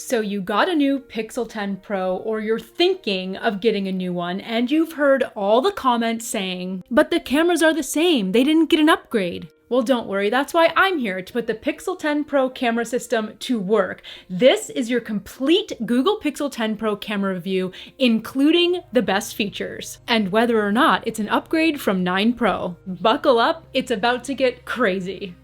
So you got a new Pixel 10 Pro, or you're thinking of getting a new one, and you've heard all the comments saying, but the cameras are the same, they didn't get an upgrade. Well, don't worry, that's why I'm here to put the Pixel 10 Pro camera system to work. This is your complete Google Pixel 10 Pro camera review, including the best features, and whether or not it's an upgrade from 9 Pro. Buckle up, it's about to get crazy.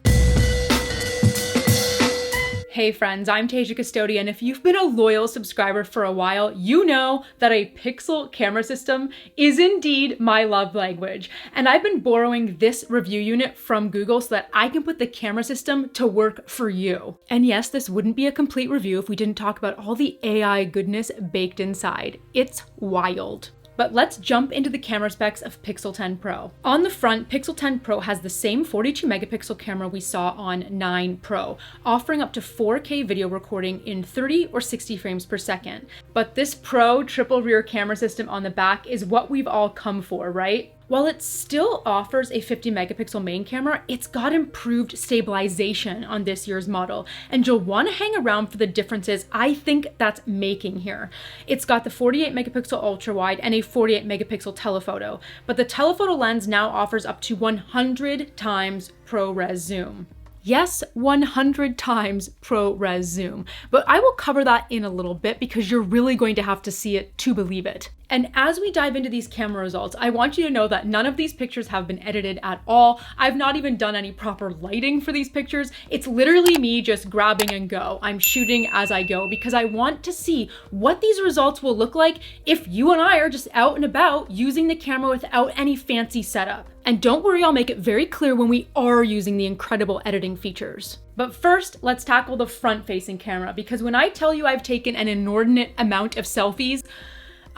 Hey friends, I'm Tasia, Custode, and if you've been a loyal subscriber for a while, you know that a Pixel camera system is indeed my love language. And I've been borrowing this review unit from Google so that I can put the camera system to work for you. And yes, this wouldn't be a complete review if we didn't talk about all the AI goodness baked inside. It's wild. But let's jump into the camera specs of Pixel 10 Pro. On the front, Pixel 10 Pro has the same 42 megapixel camera we saw on 9 Pro, offering up to 4K video recording in 30 or 60 frames per second. But this Pro triple rear camera system on the back is what we've all come for, right? While it still offers a 50 megapixel main camera, it's got improved stabilization on this year's model, and you'll want to hang around for the differences I think that's making here. It's got the 48 megapixel ultrawide and a 48 megapixel telephoto, but the telephoto lens now offers up to 100 times ProRes zoom. Yes, 100 times ProRes zoom, but I will cover that in a little bit because you're really going to have to see it to believe it. And as we dive into these camera results, I want you to know that none of these pictures have been edited at all. I've not even done any proper lighting for these pictures. It's literally me just grabbing and go. I'm shooting as I go because I want to see what these results will look like if you and I are just out and about using the camera without any fancy setup. And don't worry, I'll make it very clear when we are using the incredible editing features. But first, let's tackle the front-facing camera, because when I tell you I've taken an inordinate amount of selfies,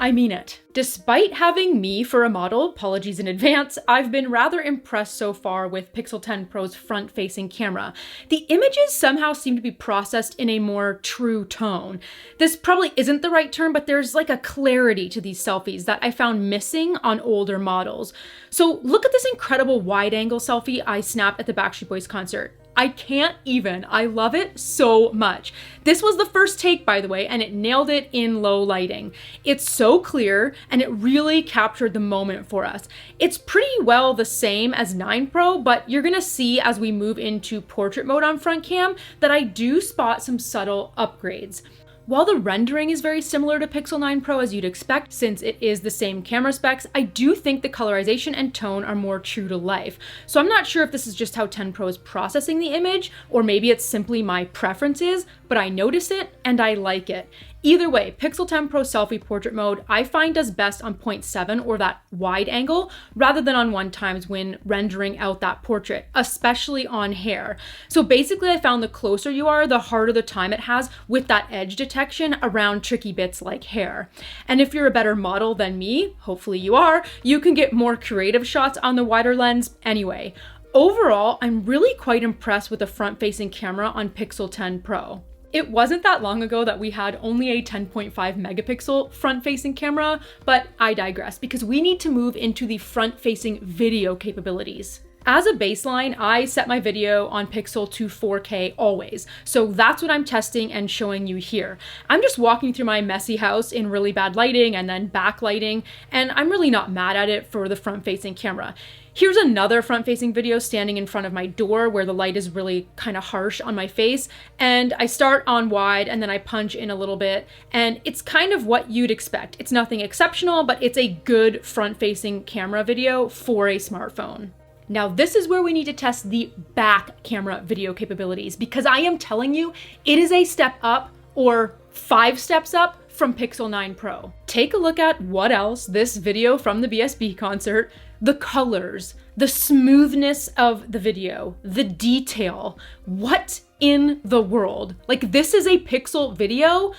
I mean it. Despite having me for a model, apologies in advance, I've been rather impressed so far with Pixel 10 Pro's front-facing camera. The images somehow seem to be processed in a more true tone. This probably isn't the right term, but there's like a clarity to these selfies that I found missing on older models. So look at this incredible wide-angle selfie I snapped at the Backstreet Boys concert. I can't even. I love it so much. This was the first take, by the way, and it nailed it in low lighting. It's so clear, and it really captured the moment for us. It's pretty well the same as 9 Pro, but you're gonna see as we move into portrait mode on front cam that I do spot some subtle upgrades. While the rendering is very similar to Pixel 9 Pro as you'd expect, since it is the same camera specs, I do think the colorization and tone are more true to life. So I'm not sure if this is just how 10 Pro is processing the image, or maybe it's simply my preferences, but I notice it and I like it. Either way, Pixel 10 Pro selfie portrait mode I find does best on 0.7 or that wide angle rather than on 1x when rendering out that portrait, especially on hair. So basically I found the closer you are, the harder the time it has with that edge detection around tricky bits like hair. And if you're a better model than me, hopefully you are, you can get more creative shots on the wider lens anyway. Overall, I'm really quite impressed with the front-facing camera on Pixel 10 Pro. It wasn't that long ago that we had only a 10.5 megapixel front-facing camera, but I digress because we need to move into the front-facing video capabilities. As a baseline, I set my video on Pixel to 4K always, so that's what I'm testing and showing you here. I'm just walking through my messy house in really bad lighting and then backlighting, and I'm really not mad at it for the front-facing camera. Here's another front-facing video standing in front of my door where the light is really kind of harsh on my face, and I start on wide and then I punch in a little bit, and it's kind of what you'd expect. It's nothing exceptional, but it's a good front-facing camera video for a smartphone. Now this is where we need to test the back camera video capabilities, because I am telling you, it is a step up or 5 steps up from Pixel 9 Pro. Take a look at what else this video from the BSB concert, the colors, the smoothness of the video, the detail. What in the world? Like, this is a Pixel video.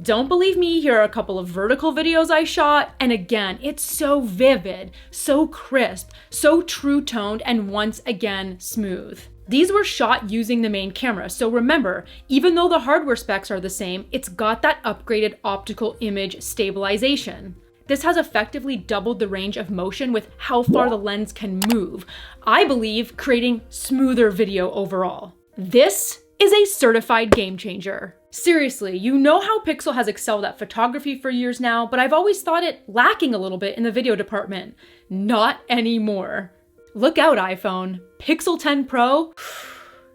Don't believe me, here are a couple of vertical videos I shot, and again, it's so vivid, so crisp, so true toned, and once again, smooth. These were shot using the main camera, so remember, even though the hardware specs are the same, it's got that upgraded optical image stabilization. This has effectively doubled the range of motion with how far the lens can move, I believe creating smoother video overall. This is a certified game changer. Seriously, you know how Pixel has excelled at photography for years now, but I've always thought it lacking a little bit in the video department. Not anymore. Look out, iPhone. Pixel 10 Pro,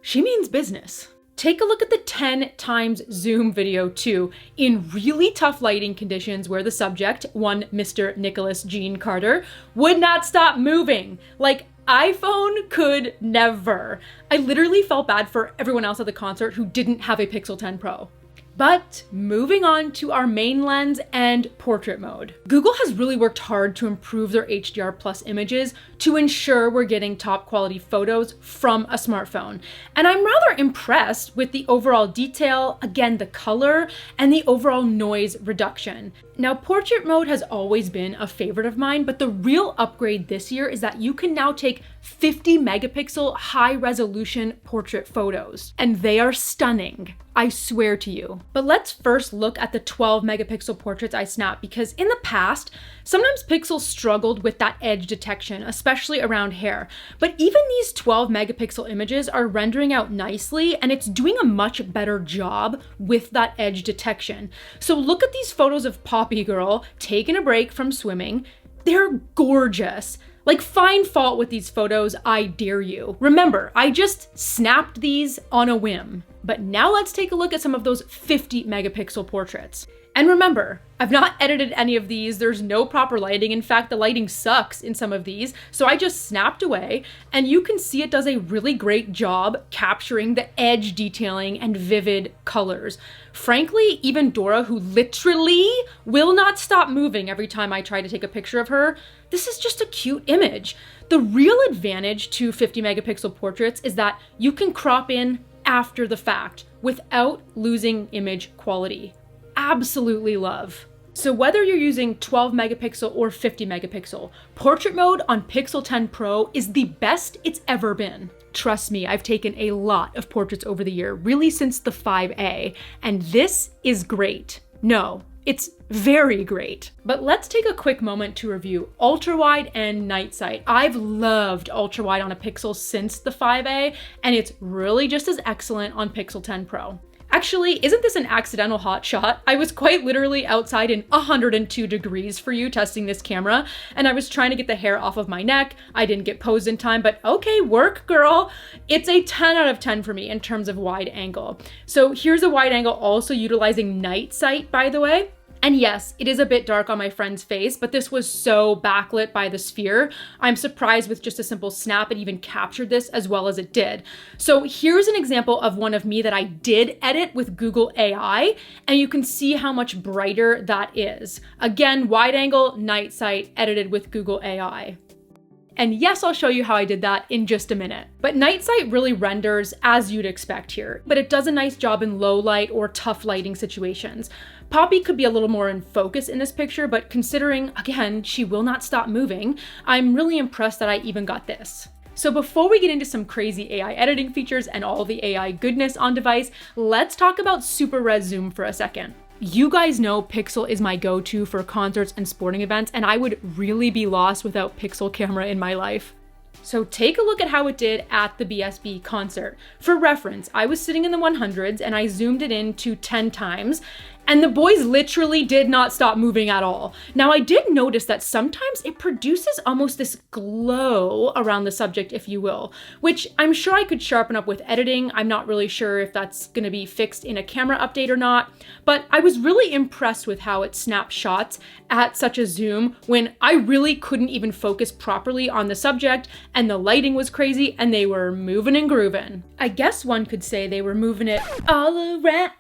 she means business. Take a look at the 10 times zoom video too, in really tough lighting conditions where the subject, one Mr. Nicholas Jean Carter, would not stop moving. Like, iPhone could never. I literally felt bad for everyone else at the concert who didn't have a Pixel 10 Pro. But moving on to our main lens and portrait mode. Google has really worked hard to improve their HDR plus images to ensure we're getting top quality photos from a smartphone. And I'm rather impressed with the overall detail, again, the color, and the overall noise reduction. Now, portrait mode has always been a favorite of mine, but the real upgrade this year is that you can now take 50 megapixel high resolution portrait photos, and they are stunning. I swear to you. But let's first look at the 12 megapixel portraits I snapped, because in the past, sometimes Pixel struggled with that edge detection, especially around hair. But even these 12 megapixel images are rendering out nicely, and it's doing a much better job with that edge detection. So look at these photos of Poppy Girl taking a break from swimming. They're gorgeous. Like, find fault with these photos, I dare you. Remember, I just snapped these on a whim. But now let's take a look at some of those 50 megapixel portraits. And remember, I've not edited any of these. There's no proper lighting. In fact, the lighting sucks in some of these. So I just snapped away, and you can see it does a really great job capturing the edge detailing and vivid colors. Frankly, even Dora, who literally will not stop moving every time I try to take a picture of her, this is just a cute image. The real advantage to 50 megapixel portraits is that you can crop in after the fact without losing image quality. Absolutely love. So whether you're using 12 megapixel or 50 megapixel, portrait mode on Pixel 10 Pro is the best it's ever been. Trust me, I've taken a lot of portraits over the year, really since the 5A, and this is great. No, it's very great. But let's take a quick moment to review ultrawide and night sight. I've loved ultrawide on a Pixel since the 5A, and it's really just as excellent on Pixel 10 Pro. Actually, isn't this an accidental hot shot? I was quite literally outside in 102 degrees for you testing this camera, and I was trying to get the hair off of my neck. I didn't get posed in time, but okay, work, girl. It's a 10 out of 10 for me in terms of wide angle. So here's a wide angle also utilizing night sight, by the way. And yes, it is a bit dark on my friend's face, but this was so backlit by the sphere. I'm surprised with just a simple snap it even captured this as well as it did. So here's an example of one of me that I did edit with Google AI, and you can see how much brighter that is. Again, wide angle, night sight, edited with Google AI. And yes, I'll show you how I did that in just a minute. But night sight really renders as you'd expect here, but it does a nice job in low light or tough lighting situations. Poppy could be a little more in focus in this picture, but considering, again, she will not stop moving, I'm really impressed that I even got this. So before we get into some crazy AI editing features and all the AI goodness on device, let's talk about super res zoom for a second. You guys know Pixel is my go-to for concerts and sporting events, and I would really be lost without Pixel camera in my life. So take a look at how it did at the BSB concert. For reference, I was sitting in the 100s and I zoomed it in to 10 times, and the boys literally did not stop moving at all. Now, I did notice that sometimes it produces almost this glow around the subject, if you will, which I'm sure I could sharpen up with editing. I'm not really sure if that's gonna be fixed in a camera update or not, but I was really impressed with how it snapped shots at such a zoom when I really couldn't even focus properly on the subject, and the lighting was crazy, and they were moving and grooving. I guess one could say they were moving it all around.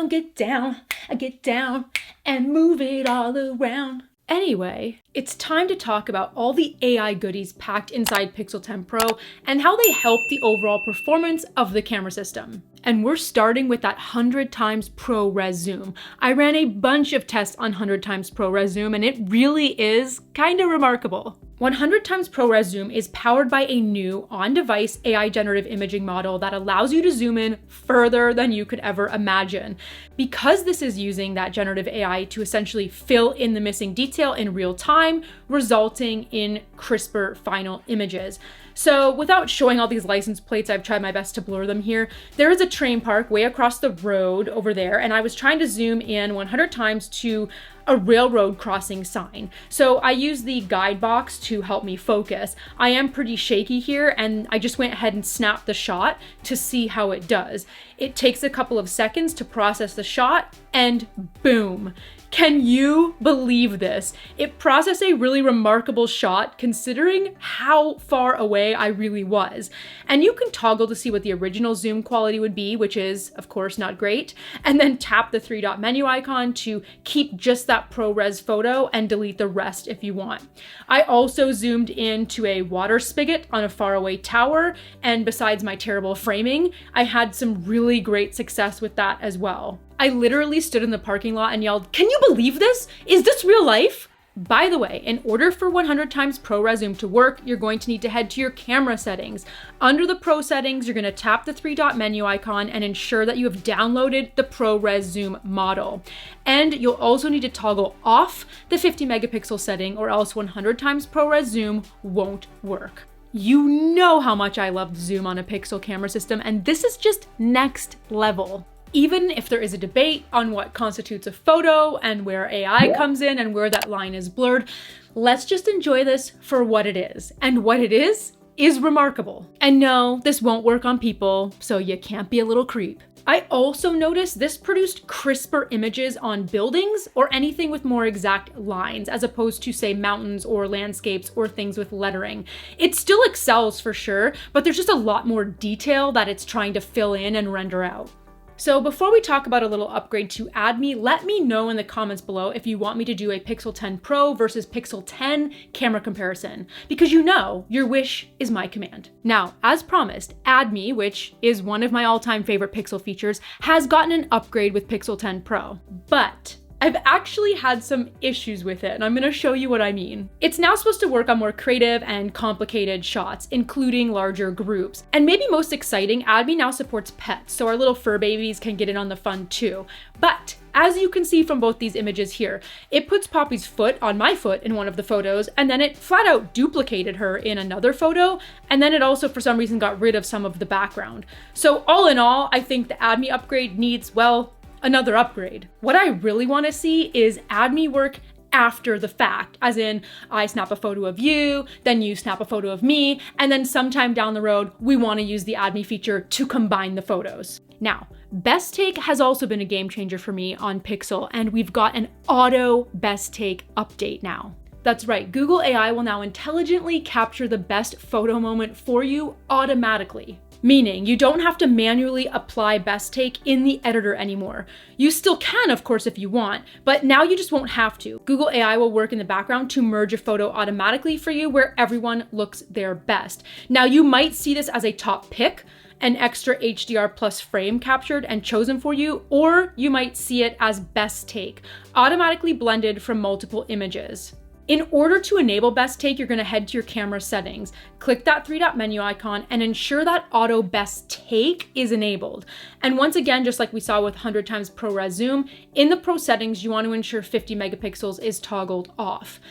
Get down, and move it all around. Anyway, it's time to talk about all the AI goodies packed inside Pixel 10 Pro and how they help the overall performance of the camera system. And we're starting with that 100 times ProRes zoom. I ran a bunch of tests on 100 times ProRes zoom, and it really is kind of remarkable. 100 times ProRes zoom is powered by a new on-device AI generative imaging model that allows you to zoom in further than you could ever imagine. Because this is using that generative AI to essentially fill in the missing detail in real time, resulting in crisper final images. So without showing all these license plates, I've tried my best to blur them here. There is a train park way across the road over there, and I was trying to zoom in 100 times to a railroad crossing sign. So I used the guide box to help me focus. I am pretty shaky here, and I just went ahead and snapped the shot to see how it does. It takes a couple of seconds to process the shot, and boom. Can you believe this? It processed a really remarkable shot considering how far away I really was. And you can toggle to see what the original zoom quality would be, which is, of course, not great. And then tap the 3-dot menu icon to keep just that ProRes photo and delete the rest if you want. I also zoomed into a water spigot on a faraway tower. And besides my terrible framing, I had some really great success with that as well. I literally stood in the parking lot and yelled, "Can you believe this? Is this real life?" By the way, in order for 100 times ProRes zoom to work, you're going to need to head to your camera settings. Under the Pro settings, you're going to tap the 3-dot menu icon and ensure that you have downloaded the ProRes zoom model. And you'll also need to toggle off the 50 megapixel setting, or else 100 times ProRes zoom won't work. You know how much I love zoom on a Pixel camera system, and this is just next level. Even if there is a debate on what constitutes a photo and where AI comes in and where that line is blurred, let's just enjoy this for what it is. And what it is remarkable. And no, this won't work on people, so you can't be a little creep. I also noticed this produced crisper images on buildings or anything with more exact lines, as opposed to, say, mountains or landscapes or things with lettering. It still excels for sure, but there's just a lot more detail that it's trying to fill in and render out. So before we talk about a little upgrade to AdMe, let me know in the comments below if you want me to do a Pixel 10 Pro versus Pixel 10 camera comparison, because you know your wish is my command. Now, as promised, AdMe, which is one of my all-time favorite Pixel features, has gotten an upgrade with Pixel 10 Pro. But I've actually had some issues with it, and I'm gonna show you what I mean. It's now supposed to work on more creative and complicated shots, including larger groups. And maybe most exciting, AdMe now supports pets, so our little fur babies can get in on the fun too. But as you can see from both these images here, it puts Poppy's foot on my foot in one of the photos, and then it flat out duplicated her in another photo, and then it also for some reason got rid of some of the background. So all in all, I think the AdMe upgrade needs, well, another upgrade. What I really want to see is AdMe work after the fact, as in I snap a photo of you, then you snap a photo of me, and then sometime down the road, we want to use the AdMe feature to combine the photos. Now, Best Take has also been a game changer for me on Pixel, and we've got an auto Best Take update now. That's right, Google AI will now intelligently capture the best photo moment for you automatically. Meaning you don't have to manually apply Best Take in the editor anymore. You still can, of course, if you want, but now you just won't have to. Google AI will work in the background to merge a photo automatically for you where everyone looks their best. Now you might see this as a top pick, an extra HDR plus frame captured and chosen for you, or you might see it as Best Take, automatically blended from multiple images. In order to enable Best Take, you're gonna head to your camera settings, click that 3-dot menu icon, and ensure that Auto Best Take is enabled. And once again, just like we saw with 100 times ProRes zoom, in the Pro settings, you want to ensure 50 megapixels is toggled off.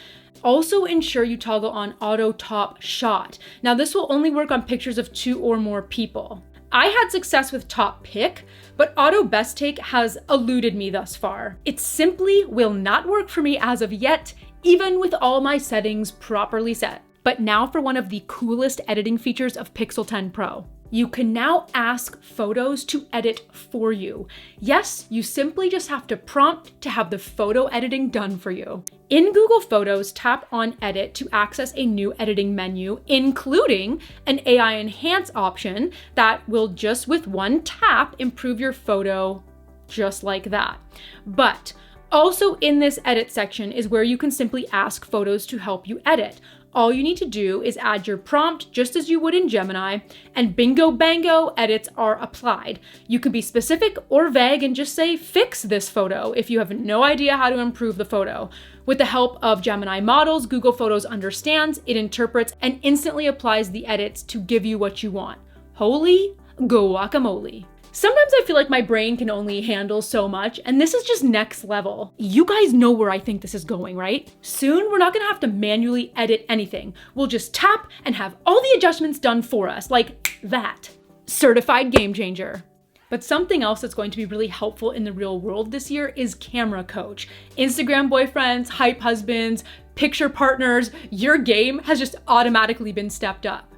Also ensure you toggle on Auto Top Shot. Now this will only work on pictures of 2 or more people. I had success with Top Pick, but Auto Best Take has eluded me thus far. It simply will not work for me as of yet, even with all my settings properly set. But now for one of the coolest editing features of Pixel 10 Pro. You can now ask photos to edit for you. Yes, you simply just have to prompt to have the photo editing done for you. In Google Photos, tap on Edit to access a new editing menu, including an AI Enhance option that will just with one tap improve your photo just like that. But also in this edit section is where you can simply ask photos to help you edit. All you need to do is add your prompt just as you would in Gemini, and bingo bango, edits are applied. You can be specific or vague and just say, fix this photo if you have no idea how to improve the photo. With the help of Gemini models, Google Photos understands, it interprets, and instantly applies the edits to give you what you want. Holy guacamole. Sometimes I feel like my brain can only handle so much, and this is just next level. You guys know where I think this is going, right? Soon, we're not gonna have to manually edit anything. We'll just tap and have all the adjustments done for us, like that. Certified game changer. But something else that's going to be really helpful in the real world this year is Camera Coach. Instagram boyfriends, hype husbands, picture partners, your game has just automatically been stepped up.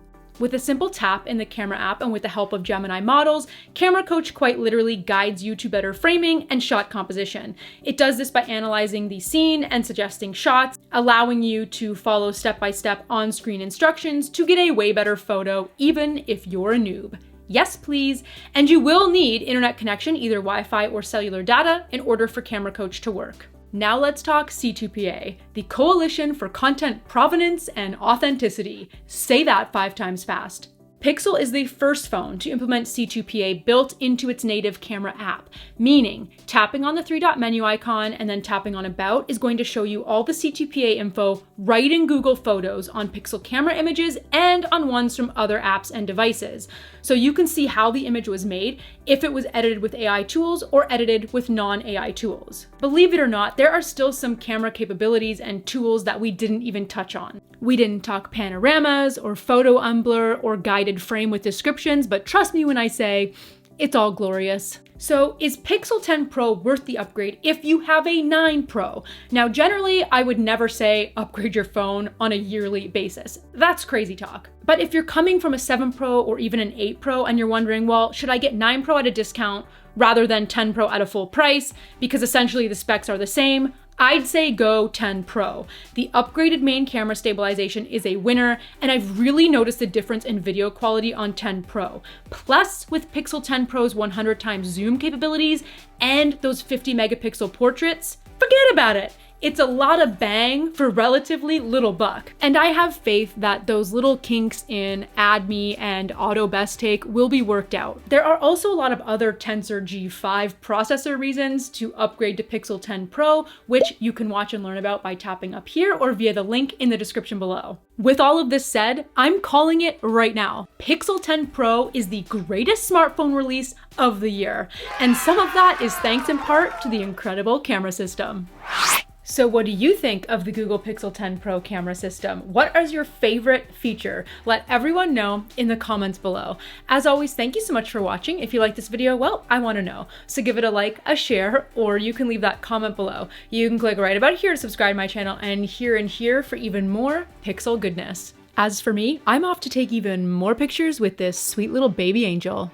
With a simple tap in the camera app and with the help of Gemini models, Camera Coach quite literally guides you to better framing and shot composition. It does this by analyzing the scene and suggesting shots, allowing you to follow step-by-step on-screen instructions to get a way better photo, even if you're a noob. Yes, please. And you will need internet connection, either Wi-Fi or cellular data, in order for Camera Coach to work. Now let's talk C2PA, the Coalition for Content Provenance and Authenticity. Say that 5 times fast. Pixel is the first phone to implement C2PA built into its native camera app, meaning tapping on the 3-dot menu icon and then tapping on About is going to show you all the C2PA info right in Google Photos on Pixel camera images and on ones from other apps and devices. So you can see how the image was made, if it was edited with AI tools or edited with non-AI tools. Believe it or not, there are still some camera capabilities and tools that we didn't even touch on. We didn't talk panoramas or photo unblur or guided frame with descriptions, but trust me when I say, it's all glorious. So is Pixel 10 Pro worth the upgrade if you have a 9 Pro? Now, generally, I would never say upgrade your phone on a yearly basis. That's crazy talk. But if you're coming from a 7 Pro or even an 8 Pro and you're wondering, well, should I get 9 Pro at a discount rather than 10 Pro at a full price? Because essentially the specs are the same. I'd say go 10 Pro. The upgraded main camera stabilization is a winner, and I've really noticed the difference in video quality on 10 Pro. Plus, with Pixel 10 Pro's 100 times zoom capabilities and those 50 megapixel portraits, forget about it. It's a lot of bang for relatively little buck. And I have faith that those little kinks in AdMe and Auto Best Take will be worked out. There are also a lot of other Tensor G5 processor reasons to upgrade to Pixel 10 Pro, which you can watch and learn about by tapping up here or via the link in the description below. With all of this said, I'm calling it right now. Pixel 10 Pro is the greatest smartphone release of the year. And some of that is thanks in part to the incredible camera system. So what do you think of the Google Pixel 10 Pro camera system? What is your favorite feature? Let everyone know in the comments below. As always, thank you so much for watching. If you like this video, well, I want to know. So give it a like, a share, or you can leave that comment below. You can click right about here to subscribe to my channel and here for even more Pixel goodness. As for me, I'm off to take even more pictures with this sweet little baby angel.